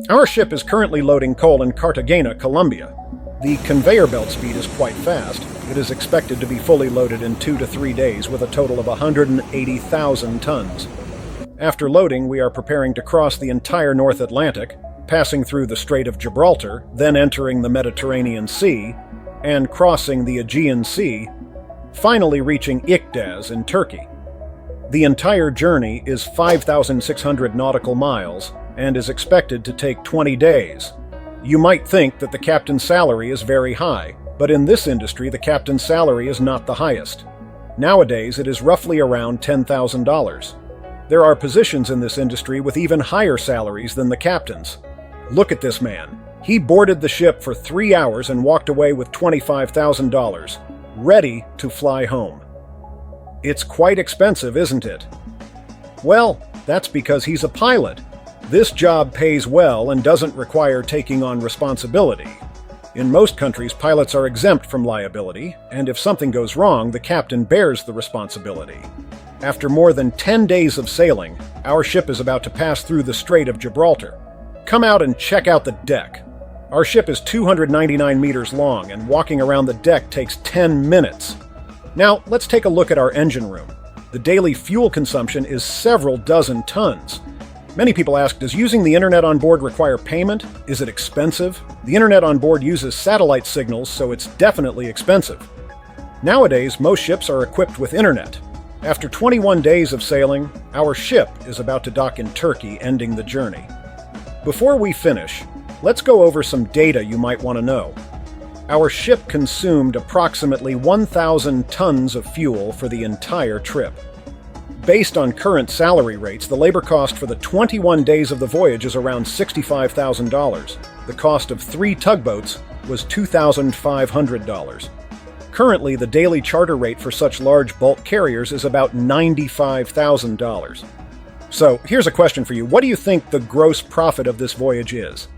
Our ship is currently loading coal in Cartagena, Colombia. The conveyor belt speed is quite fast. It is expected to be fully loaded in 2 to 3 days with a total of 180,000 tons. After loading, we are preparing to cross the entire North Atlantic, passing through the Strait of Gibraltar, then entering the Mediterranean Sea, and crossing the Aegean Sea, finally reaching Iktaz in Turkey. The entire journey is 5,600 nautical miles and is expected to take 20 days. You might think that the captain's salary is very high, but in this industry the captain's salary is not the highest. Nowadays it is roughly around $10,000. There are positions in this industry with even higher salaries than the captain's. Look at this man. He boarded the ship for 3 hours and walked away with $25,000, ready to fly home. It's quite expensive, isn't it? Well, that's because he's a pilot. This job pays well and doesn't require taking on responsibility. In most countries, pilots are exempt from liability, and if something goes wrong, the captain bears the responsibility. After more than 10 days of sailing, our ship is about to pass through the Strait of Gibraltar. Come out and check out the deck. Our ship is 299 meters long, and walking around the deck takes 10 minutes. Now, let's take a look at our engine room. The daily fuel consumption is several dozen tons. Many people ask, does using the internet on board require payment? Is it expensive? The internet on board uses satellite signals, so it's definitely expensive. Nowadays, most ships are equipped with internet. After 21 days of sailing, our ship is about to dock in Turkey, ending the journey. Before we finish, let's go over some data you might want to know. Our ship consumed approximately 1,000 tons of fuel for the entire trip. Based on current salary rates, the labor cost for the 21 days of the voyage is around $65,000. The cost of 3 tugboats was $2,500. Currently, the daily charter rate for such large bulk carriers is about $95,000. So, here's a question for you. What do you think the gross profit of this voyage is?